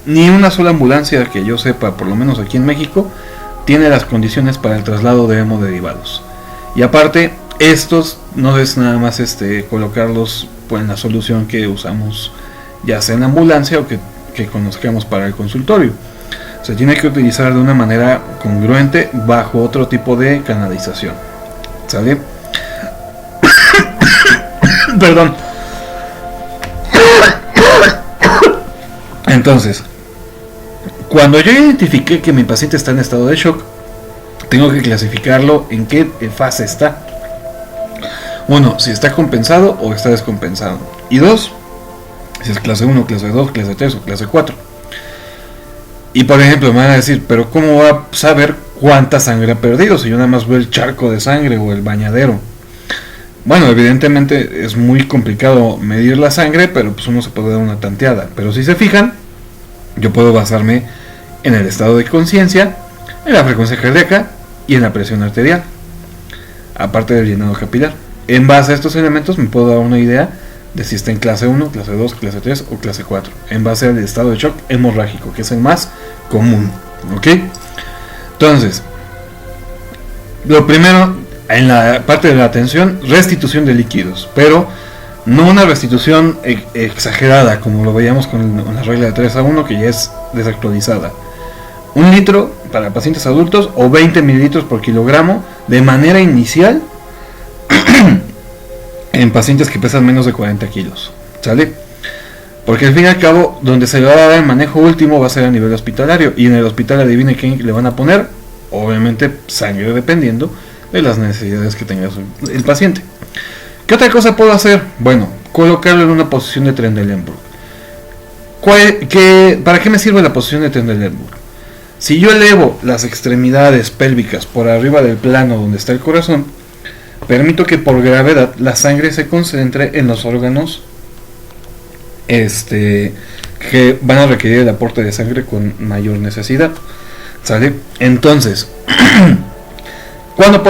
Ni una sola ambulancia que yo sepa, por lo menos aquí en México, tiene las condiciones para el traslado de hemoderivados. Y aparte, estos no es nada más colocarlos pues, en la solución que usamos, ya sea en la ambulancia o que conozcamos para el consultorio. Se tiene que utilizar de una manera congruente bajo otro tipo de canalización, ¿sale? Perdón. Entonces, cuando yo identifiqué que mi paciente está en estado de shock, tengo que clasificarlo en qué fase está. 1, si está compensado o está descompensado. Y 2, si es clase 1, clase 2, clase 3 o clase 4. Y por ejemplo me van a decir, pero ¿cómo va a saber cuánta sangre ha perdido si yo nada más veo el charco de sangre o el bañadero? Bueno, evidentemente es muy complicado medir la sangre, pero pues uno se puede dar una tanteada. Pero si se fijan, yo puedo basarme en el estado de conciencia, en la frecuencia cardíaca y en la presión arterial, aparte del llenado capilar. En base a estos elementos me puedo dar una idea de si está en clase 1, clase 2, clase 3 o clase 4, en base al estado de shock hemorrágico, que es el más común, ¿ok? Entonces, lo primero, en la parte de la atención, restitución de líquidos, pero no una restitución exagerada, como lo veíamos con la regla de 3 a 1, que ya es desactualizada. 1 litro para pacientes adultos o 20 mililitros por kilogramo de manera inicial en pacientes que pesan menos de 40 kilos, ¿sale? Porque al fin y al cabo, donde se le va a dar el manejo último va a ser a nivel hospitalario, y en el hospital adivine qué le van a poner, obviamente sangre, dependiendo de las necesidades que tenga el paciente. ¿Qué otra cosa puedo hacer? Bueno, colocarlo en una posición de Trendelenburg. ¿Para qué me sirve la posición de Trendelenburg? Si yo elevo las extremidades pélvicas por arriba del plano donde está el corazón, permito que por gravedad la sangre se concentre en los órganos que van a requerir el aporte de sangre con mayor necesidad, ¿sale? Entonces, ¿cuándo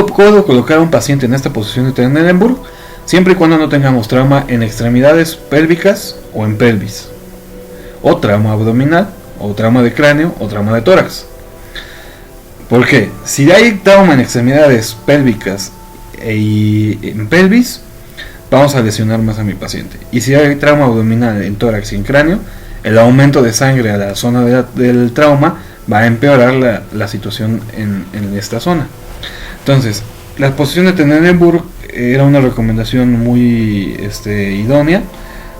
puedo colocar a un paciente en esta posición de Trendelenburg? Siempre y cuando no tengamos trauma en extremidades pélvicas o en pelvis, o trauma abdominal, o trauma de cráneo, o trauma de tórax. ¿Por qué? Si hay trauma en extremidades pélvicas y en pelvis, vamos a lesionar más a mi paciente. Y si hay trauma abdominal en tórax y en cráneo, el aumento de sangre a la zona del trauma va a empeorar la situación en esta zona. Entonces, la posición de Trendelenburg era una recomendación muy idónea,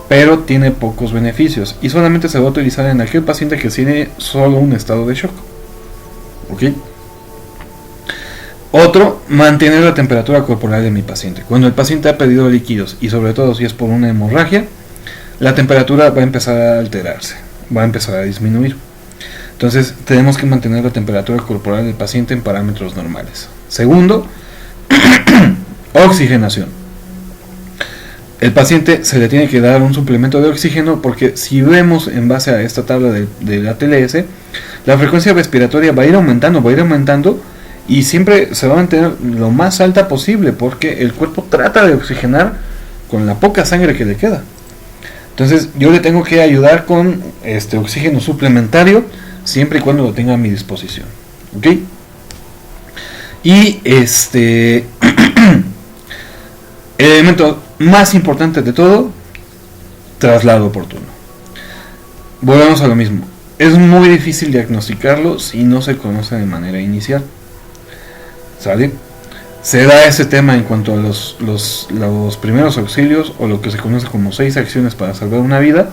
pero tiene pocos beneficios y solamente se va a utilizar en aquel paciente que tiene solo un estado de shock. ¿Ok? Otro, mantener la temperatura corporal de mi paciente. Cuando el paciente ha perdido líquidos y sobre todo si es por una hemorragia, la temperatura va a empezar a alterarse, va a empezar a disminuir. Entonces tenemos que mantener la temperatura corporal del paciente en parámetros normales. Segundo, oxigenación. El paciente se le tiene que dar un suplemento de oxígeno porque si vemos en base a esta tabla del ATLS, la frecuencia respiratoria va a ir aumentando, y siempre se va a mantener lo más alta posible, porque el cuerpo trata de oxigenar con la poca sangre que le queda. Entonces yo le tengo que ayudar con oxígeno suplementario, siempre y cuando lo tenga a mi disposición, ¿ok? Y el elemento más importante de todo, traslado oportuno. Volvemos a lo mismo. Es muy difícil diagnosticarlo si no se conoce de manera inicial. ¿Sale? Se da ese tema en cuanto a los primeros auxilios, o lo que se conoce como 6 acciones para salvar una vida,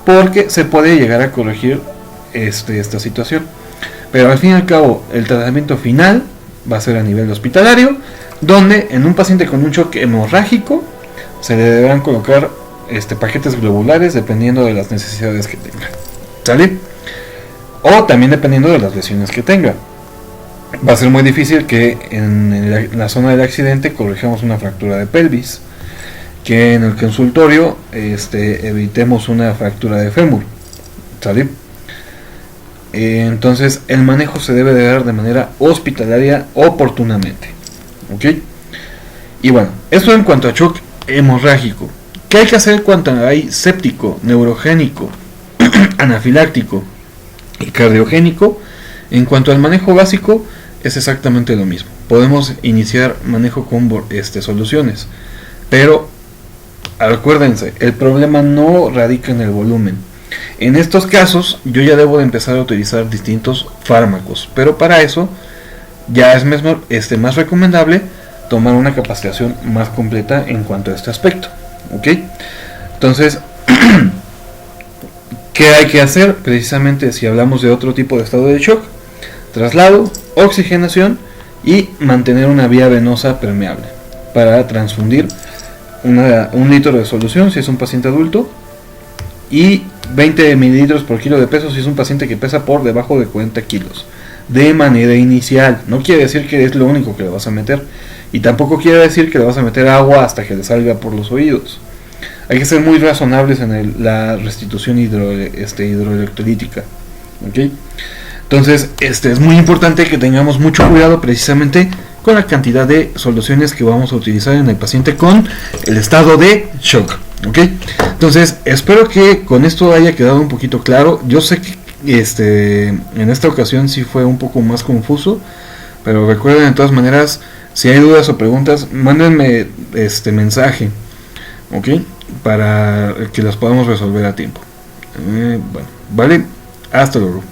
porque se puede llegar a corregir esta situación. Pero al fin y al cabo, el tratamiento final va a ser a nivel hospitalario, donde en un paciente con un choque hemorrágico se le deberán colocar paquetes globulares dependiendo de las necesidades que tenga. ¿Sale? O también dependiendo de las lesiones que tenga. Va a ser muy difícil que en la zona del accidente corrijamos una fractura de pelvis, que en el consultorio evitemos una fractura de fémur. ¿Sale? Entonces el manejo se debe de dar de manera hospitalaria oportunamente. ¿Ok? Y bueno, esto en cuanto a shock hemorrágico. ¿Qué hay que hacer cuando hay séptico, neurogénico, anafiláctico y cardiogénico? En cuanto al manejo básico, es exactamente lo mismo. Podemos iniciar manejo con soluciones, pero acuérdense, el problema no radica en el volumen. En estos casos yo ya debo de empezar a utilizar distintos fármacos, pero para eso ya es más recomendable tomar una capacitación más completa en cuanto a este aspecto. ¿Ok? Entonces, ¿qué hay que hacer? Precisamente si hablamos de otro tipo de estado de shock: traslado, oxigenación y mantener una vía venosa permeable para transfundir 1 litro de solución si es un paciente adulto, y 20 mililitros por kilo de peso si es un paciente que pesa por debajo de 40 kilos, de manera inicial. No quiere decir que es lo único que le vas a meter, y tampoco quiere decir que le vas a meter agua hasta que le salga por los oídos. Hay que ser muy razonables en la restitución hidroelectrolítica. ¿Ok? Entonces es muy importante que tengamos mucho cuidado precisamente con la cantidad de soluciones que vamos a utilizar en el paciente con el estado de shock. ¿Ok? Entonces espero que con esto haya quedado un poquito claro. Yo sé que en esta ocasión sí fue un poco más confuso, pero recuerden, de todas maneras, si hay dudas o preguntas, mándenme mensaje, ¿ok? Para que las podamos resolver a tiempo. Bueno, vale, hasta luego.